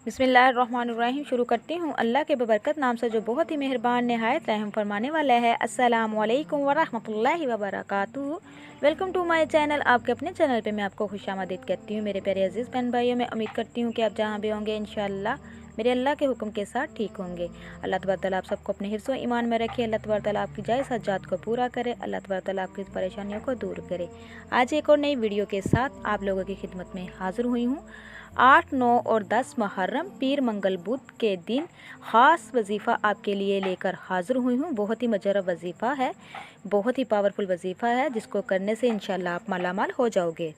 बिस्मिल्लाहिर्रहमानिर्रहीम। शुरू करती हूँ अल्लाह के बबरकत नाम से जो बहुत ही मेहरबान नहायत रहम फरमाने वाला है। अस्सलामु अलैकुम वरहमतुल्लाहि वबरकातुहू। Welcome to my channel. आपके अपने चैनल पे मैं आपको खुशामदीद कहती हूँ। मेरे प्यारे अजीज़ बहन भाइयों, मैं उम्मीद करती हूँ कि आप जहाँ भी होंगे इंशाअल्लाह मेरे अल्लाह के हुक्म के साथ ठीक होंगे। अल्लाह तबारक तआला आप सबको अपने हिफ्ज़ व ईमान में रखे। अल्लाह तबारक तआला आपकी जायज़ हजात को पूरा करे। अल्लाह तबारक तआला आपकी परेशानियों को दूर करे। आज एक और नई वीडियो के साथ आप लोगों की खिदमत में हाज़िर हुई हूँ। 8, 9 और 10 मुहर्रम पीर मंगल बुध के दिन ख़ास वजीफ़ा आपके लिए लेकर हाज़िर हुई हूँ। बहुत ही मजरब वजीफ़ा है, बहुत ही पावरफुल वजीफ़ा है, जिसको करने से इंशाअल्लाह आप मालामाल हो जाओगे।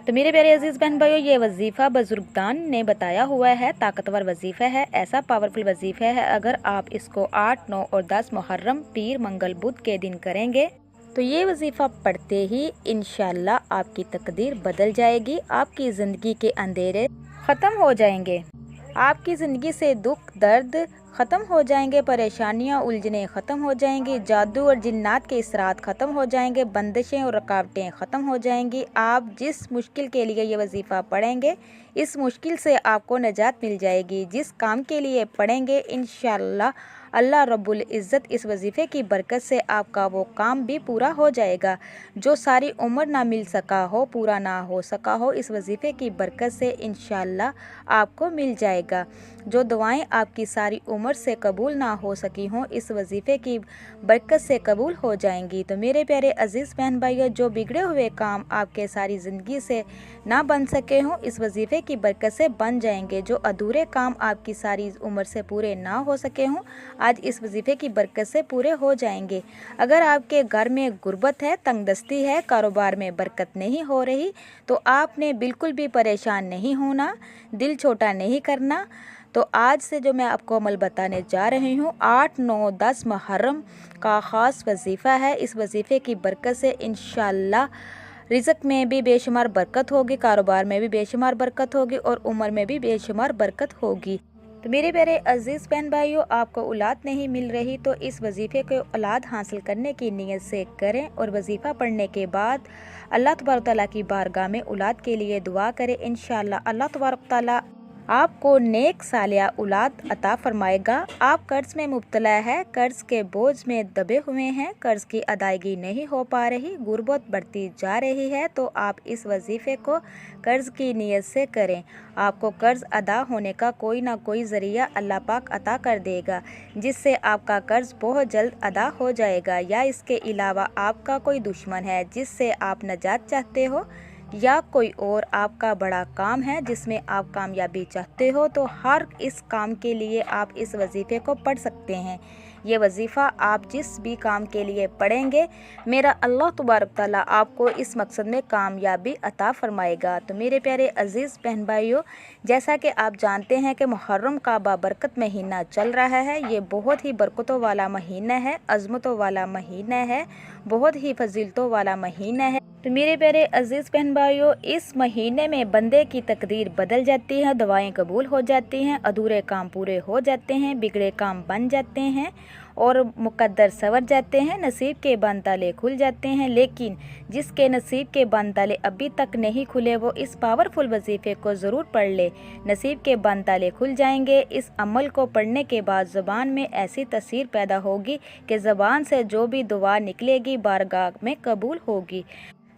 तो मेरे प्यारे अजीज़ बहन भाइयों, ये वजीफ़ा बुजुर्गदान ने बताया हुआ है, ताकतवर वजीफ़ा है, ऐसा पावरफुल वजीफ़ा है। अगर आप इसको 8, 9 और 10 मुहर्रम पीर मंगल बुध के दिन करेंगे तो ये वजीफ़ा पढ़ते ही इंशाअल्लाह आपकी तकदीर बदल जाएगी। आपकी ज़िंदगी के अंधेरे ख़त्म हो जाएंगे, आपकी ज़िंदगी से दुख दर्द ख़त्म हो जाएंगे, परेशानियाँ उलझने ख़त्म हो जाएंगी, जादू और जिन्नात के इसरात ख़त्म हो जाएंगे, बंदिशें और रुकावटें ख़त्म हो जाएंगी। आप जिस मुश्किल के लिए ये वजीफ़ा पढ़ेंगे, इस मुश्किल से आपको नजात मिल जाएगी। जिस काम के लिए पढ़ेंगे इंशाअल्लाह अल्लाह रब्बुल इज़्ज़त इस वजीफ़े की बरकत से आपका वो काम भी पूरा हो जाएगा जो सारी उम्र ना मिल सका हो, पूरा ना हो सका हो। इस वजीफ़े की बरकत से इंशाअल्लाह आपको मिल जाएगा। जो दुआएं आपकी सारी उम्र से कबूल ना हो सकी हों, इस वजीफ़े की बरकत से कबूल हो जाएंगी। तो मेरे प्यारे अजीज़ बहन भाइयों, जो बिगड़े हुए काम आपके सारी ज़िंदगी से ना बन सके हों, इस वजीफ़े की बरकत से बन जाएंगे। जो अधूरे काम आपकी सारी उम्र से पूरे ना हो सके हों, आज इस वजीफ़े की बरकत से पूरे हो जाएंगे। अगर आपके घर में गुर्बत है, तंगदस्ती है, कारोबार में बरकत नहीं हो रही, तो आपने बिल्कुल भी परेशान नहीं होना, दिल छोटा नहीं करना। तो आज से जो मैं आपको अमल बताने जा रही हूँ, 8, 9, 10 मुहर्रम का ख़ास वजीफ़ा है। इस वजीफ़े की बरकत से इंशाअल्लाह रिज़्क़ में भी बेशुमार बरकत होगी, कारोबार में भी बेशुमार बरकत होगी और उम्र में भी बेशुमार बरकत होगी। तो मेरे प्यारे अजीज़ बहन भाइयों, आपको औलाद नहीं मिल रही तो इस वजीफ़े को औलाद हासिल करने की नीयत से करें और वजीफ़ा पढ़ने के बाद अल्लाह तबारक तआला की बारगाह में औलाद के लिए दुआ करें। इंशाअल्लाह अल्लाह तबारक तआला आपको नेक सालिया औलाद अता फरमाएगा। आप कर्ज में मुब्तला है, कर्ज के बोझ में दबे हुए हैं, कर्ज की अदायगी नहीं हो पा रही, गुर्बत बढ़ती जा रही है, तो आप इस वजीफ़े को कर्ज की नीयत से करें। आपको कर्ज अदा होने का कोई ना कोई ज़रिया अल्लाह पाक अता कर देगा, जिससे आपका कर्ज बहुत जल्द अदा हो जाएगा। या इसके अलावा आपका कोई दुश्मन है जिससे आप नजात चाहते हो, या कोई और आपका बड़ा काम है जिसमें आप कामयाबी चाहते हो, तो हर इस काम के लिए आप इस वजीफ़े को पढ़ सकते हैं। ये वजीफ़ा आप जिस भी काम के लिए पढ़ेंगे, मेरा अल्लाह तबारक तआला आपको इस मकसद में कामयाबी अता फरमाएगा। तो मेरे प्यारे अजीज़ बहन भाइयों, जैसा कि आप जानते हैं कि मुहर्रम का बाबरकत महीना चल रहा है। ये बहुत ही बरकतों वाला महीना है, अज़मतों वाला महीना है, बहुत ही फजीलतों वाला महीना है। तो मेरे प्यारे अजीज़ बहन भाइयों, इस महीने में बंदे की तकदीर बदल जाती है, दुआएं कबूल हो जाती हैं, अधूरे काम पूरे हो जाते हैं, बिगड़े काम बन जाते हैं और मुकद्दर संवर जाते हैं, नसीब के बंद ताले खुल जाते हैं। लेकिन जिसके नसीब के बंद ताले अभी तक नहीं खुले, वो इस पावरफुल वजीफ़े को ज़रूर पढ़ ले, नसीब के बंद ताले खुल जाएंगे। इस अमल को पढ़ने के बाद ज़बान में ऐसी तसीर पैदा होगी कि ज़बान से जो भी दुआ निकलेगी बारगाह में कबूल होगी।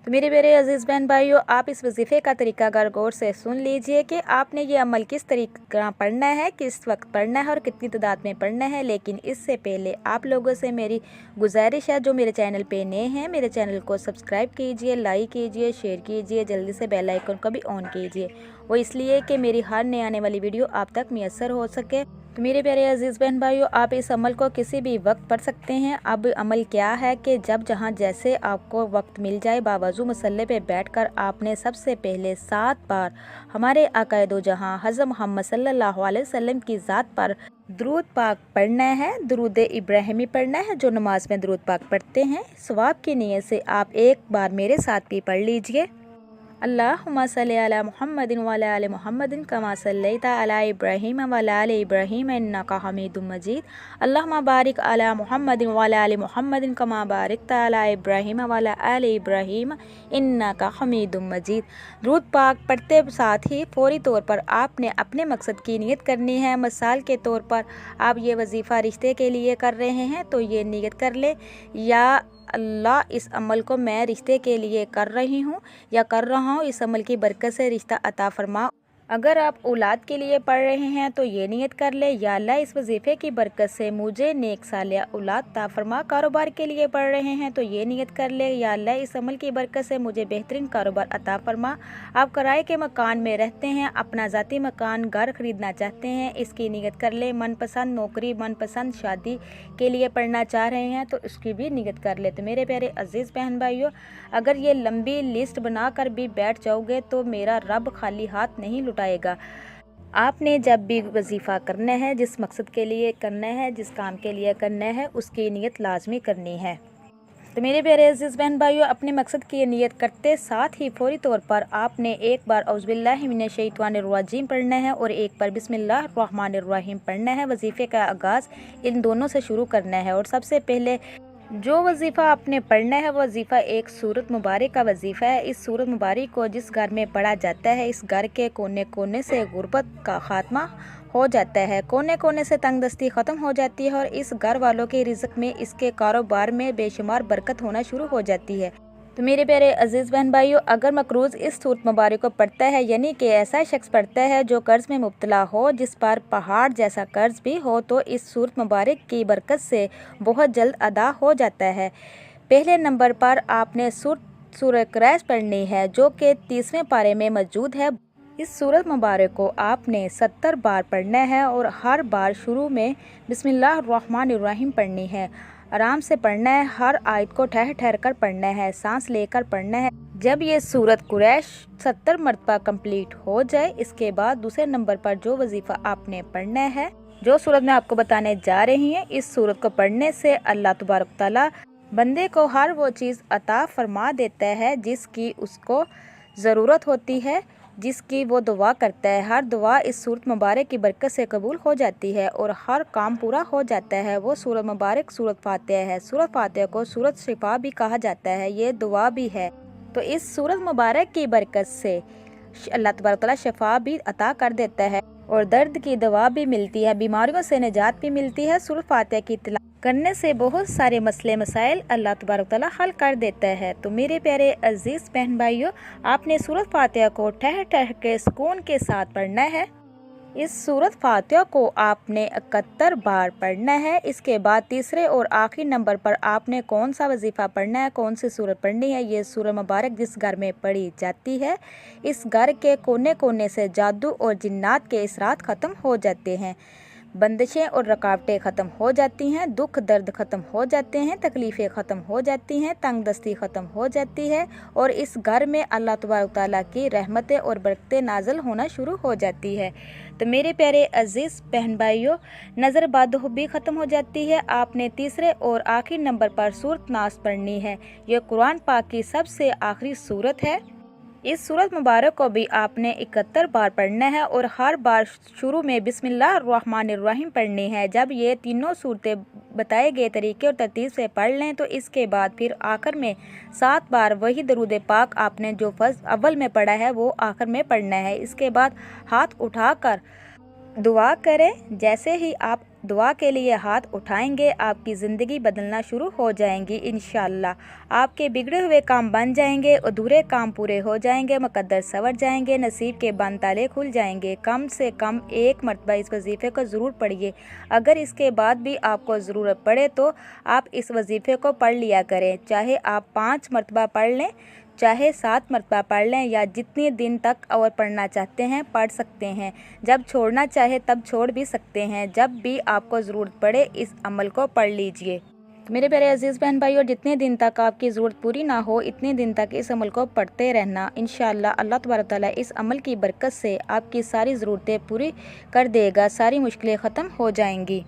तो मेरे प्यारे अजीज़ बहन भाइयों, आप इस वजीफ़े का तरीका गौर से सुन लीजिए कि आपने ये अमल किस तरीका पढ़ना है, किस वक्त पढ़ना है और कितनी तादाद में पढ़ना है। लेकिन इससे पहले आप लोगों से मेरी गुजारिश है, जो मेरे चैनल पे नए हैं, मेरे चैनल को सब्सक्राइब कीजिए, लाइक कीजिए, शेयर कीजिए, जल्दी से बेल आइकन को भी ऑन कीजिए। वो इसलिए कि मेरी हर नई आने वाली वीडियो आप तक मैसर हो सके। तो मेरे प्यारे अजीज़ बहन भाइयों, आप इस अमल को किसी भी वक्त पढ़ सकते हैं। अब अमल क्या है कि जब जहाँ जैसे आपको वक्त मिल जाए, बावजू मसल्ले पे बैठकर आपने सबसे पहले 7 बार हमारे आकाए दो जहाँ हज़रत मोहम्मद सल्लल्लाहु अलैहि वसल्लम की ज़ात पर दुरूद पाक पढ़ना है, दुरूद इब्राहिमी पढ़ना है। जो नमाज में दुरूद पाक पढ़ते हैं, सवाब की नीयत से आप एक बार मेरे साथ भी पढ़ लीजिए। अल्लाहुम्मा सल्लि अला मुहम्मदिन व अला आलि मुहम्मदिन कमा सल्लैता अला इब्राहीम व अला आलि इब्राहीम इन्नका हमीदुम मजीद। अल्लाहुम्मा बारिक अला मुहम्मदिन व अला आलि मुहम्मदिन कमा बारकता अला इब्राहीम व अला आलि इब्राहीम इन्नका हमीदुम मजीद। दुरूद पाक पढ़ते साथ ही फौरी तौर पर आपने अपने मकसद की नियत करनी है। मिसाल के तौर पर आप ये वजीफ़ा रिश्ते के लिए कर रहे हैं तो ये नियत कर ले, या अल्लाह इस अमल को मैं रिश्ते के लिए कर रही हूँ या कर रहा हूँ, इस अमल की बरकत से रिश्ता अता फरमा। अगर आप औलाद के लिए पढ़ रहे हैं तो ये नियत कर ले, या अल्लाह इस वजीफ़े की बरकत से मुझे नेक सालिया औलाद अता फरमा। कारोबार के लिए पढ़ रहे हैं तो ये नियत कर ले, या अल्लाह इस अमल की बरकत से मुझे बेहतरीन कारोबार अता फरमा। आप किराए के मकान में रहते हैं, अपना ज़ाती मकान घर ख़रीदना चाहते हैं, इसकी नियत कर ले। मनपसंद नौकरी मनपसंद शादी के लिए पढ़ना चाह रहे हैं तो इसकी भी नियत कर ले। तो मेरे प्यारे अजीज़ बहन भाइयों, अगर ये लंबी लिस्ट बनाकर भी बैठ जाओगे तो मेरा रब खाली हाथ नहीं लुटाएगा। आपने जब भी वजीफ़ा करना है, जिस मकसद के लिए करना है, जिस काम के लिए करना है, उसकी नियत लाजमी करनी है। तो मेरे प्यारे अज़ीज़ बहन भाइयों, अपने मकसद की नियत करते साथ ही फौरी तौर पर आपने एक बार औज़ुबिल्लाहि मिनश्शैतानिर्रजीम पढ़ना है और एक बार बिस्मिल्लाहिर्रहमानिर्रहीम पढ़ना है। वजीफ़े का आगाज़ इन दोनों से शुरू करना है। और सबसे पहले जो वजीफ़ा आपने पढ़ना है वो वजीफ़ा एक सूरत मुबारक का वजीफ़ा है। इस सूरत मुबारक को जिस घर में पढ़ा जाता है, इस घर के कोने कोने से गुर्बत का ख़ात्मा हो जाता है, कोने कोने से तंगदस्ती ख़त्म हो जाती है और इस घर वालों के रिज़्क़ में, इसके कारोबार में बेशुमार बरकत होना शुरू हो जाती है। तो मेरे प्यारे अजीज़ बहन भाइयों, अगर मकरूज़ इस सूरत मुबारक को पढ़ता है, यानी कि ऐसा शख्स पढ़ता है जो कर्ज़ में मुब्तला हो, जिस पर पहाड़ जैसा कर्ज़ भी हो, तो इस सूरत मुबारक की बरकत से बहुत जल्द अदा हो जाता है। पहले नंबर पर आपने सूरह क़ुरैश पढ़नी है, जो कि 30वें पारे में मौजूद है। इस सूरत मुबारक को आपने 70 बार पढ़ना है और हर बार शुरू में बिस्मिल्लाहिर्रहमानिर्रहीम पढ़नी है। आराम से पढ़ना है, हर आयत को ठहर ठहर कर पढ़ना है, सांस लेकर पढ़ना है। जब ये सूरत कुरैश 70 मरतबा कंप्लीट हो जाए, इसके बाद दूसरे नंबर पर जो वजीफ़ा आपने पढ़ना है, जो सूरत मैं आपको बताने जा रही हूँ, इस सूरत को पढ़ने से अल्लाह तबारक तआला बंदे को हर वो चीज़ अता फरमा देता है जिसकी उसको ज़रूरत होती है, जिसकी वो दुआ करता है। हर दुआ इस सूरत मुबारक की बरकत से कबूल हो जाती है और हर काम पूरा हो जाता है। वो सूरत मुबारक सूरत फातिहा है। सूरत फातिहा को सूरत शिफा भी कहा जाता है, ये दुआ भी है। तो इस सूरत मुबारक की बरकत से अल्लाह तबारक तआला शिफा भी अता कर देता है और दर्द की दवा भी मिलती है, बीमारियों से निजात भी मिलती है। सूरत फातिहा की तिलावत करने से बहुत सारे मसले मसाइल अल्लाह तबारक तआला हल कर देता है। तो मेरे प्यारे अजीज़ बहन भाइयों, आपने सूरत फातिहा को ठहर ठहर के सुकून के साथ पढ़ना है। इस सूरत फातिहा को आपने 71 बार पढ़ना है। इसके बाद तीसरे और आखिरी नंबर पर आपने कौन सा वजीफ़ा पढ़ना है, कौन सी सूरत पढ़नी है। ये सूरत मुबारक जिस घर में पढ़ी जाती है, इस घर के कोने कोने से जादू और जिन्नात के असरात ख़त्म हो जाते हैं, बंदिशें और रुकावटें ख़त्म हो जाती हैं, दुख दर्द ख़त्म हो जाते हैं, तकलीफ़ें ख़त्म हो जाती हैं, तंगदस्ती ख़त्म हो जाती है और इस घर में अल्लाह तबारक तआला की रहमतें और बरकतें नाज़िल होना शुरू हो जाती है। तो मेरे प्यारे अजीज़ बहन भाइयों, नज़र बद भी ख़त्म हो जाती है। आपने तीसरे और आखिरी नंबर पर सूरत नास पढ़नी है। यह कुरान पाक की सबसे आखिरी सूरत है। इस सूरत मुबारक को भी आपने 71 बार पढ़ना है और हर बार शुरू में बिस्मिल्लाहिर्रहमानिर्रहीम पढ़नी है। जब ये तीनों सूरतें बताए गए तरीके और तरतीब से पढ़ लें तो इसके बाद फिर आखिर में 7 बार वही दरूद पाक आपने जो फर्ज अव्वल में पढ़ा है वो आखिर में पढ़ना है। इसके बाद हाथ उठाकर दुआ करें। जैसे ही आप दुआ के लिए हाथ उठाएंगे, आपकी ज़िंदगी बदलना शुरू हो जाएंगी इंशाअल्लाह। आपके बिगड़े हुए काम बन जाएंगे, अधूरे काम पूरे हो जाएंगे, मुकद्दर संवर जाएंगे, नसीब के बंद ताले खुल जाएंगे। कम से कम 1 मरतबा इस वजीफ़े को ज़रूर पढ़िए। अगर इसके बाद भी आपको ज़रूरत पड़े तो आप इस वजीफ़े को पढ़ लिया करें। चाहे आप 5 मरतबा पढ़ लें, चाहे 7 मरतबा पढ़ लें, या जितने दिन तक और पढ़ना चाहते हैं पढ़ सकते हैं। जब छोड़ना चाहे तब छोड़ भी सकते हैं। जब भी आपको ज़रूरत पड़े इस अमल को पढ़ लीजिए। तो मेरे प्यारे अजीज़ बहन भाइयों, जितने दिन तक आपकी ज़रूरत पूरी ना हो इतने दिन तक इस अमल को पढ़ते रहना। इंशाअल्लाह अल्लाह तबारक तआला इस अमल की बरकत से आपकी सारी ज़रूरतें पूरी कर देगा, सारी मुश्किलें ख़त्म हो जाएंगी।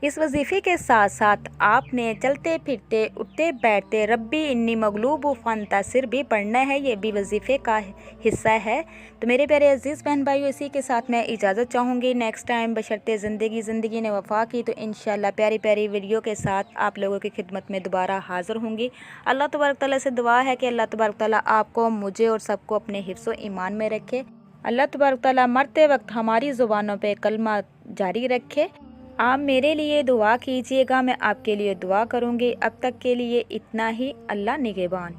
اس وظیفے کے ساتھ ساتھ آپ نے چلتے پھرتے اٹھتے بیٹھتے ربی انی مغلوب فانتصر بھی پڑھنا ہے، یہ بھی وظیفے کا حصہ ہے۔ تو میرے پیارے عزیز بہن بھائیو، اسی کے ساتھ میں اجازت چاہوں گی۔ نیکسٹ ٹائم بشرطِ زندگی نے وفا کی تو انشاءاللہ پیاری پیاری ویڈیو کے ساتھ آپ لوگوں کی خدمت میں دوبارہ حاضر ہوں گی۔ اللہ تبارک تعالیٰ سے دعا ہے کہ اللہ تبارک تعالیٰ آپ کو، مجھے اور سب کو اپنے حفظ و ایمان میں رکھے۔ اللہ تبارک تعالیٰ مرتے وقت ہماری زبانوں پہ کلمہ جاری رکھے۔ آپ میرے لیے دعا کیجیے گا، میں آپ کے لیے دعا کروں گی۔ اب تک کے لیے اتنا ہی، اللہ نگہبان۔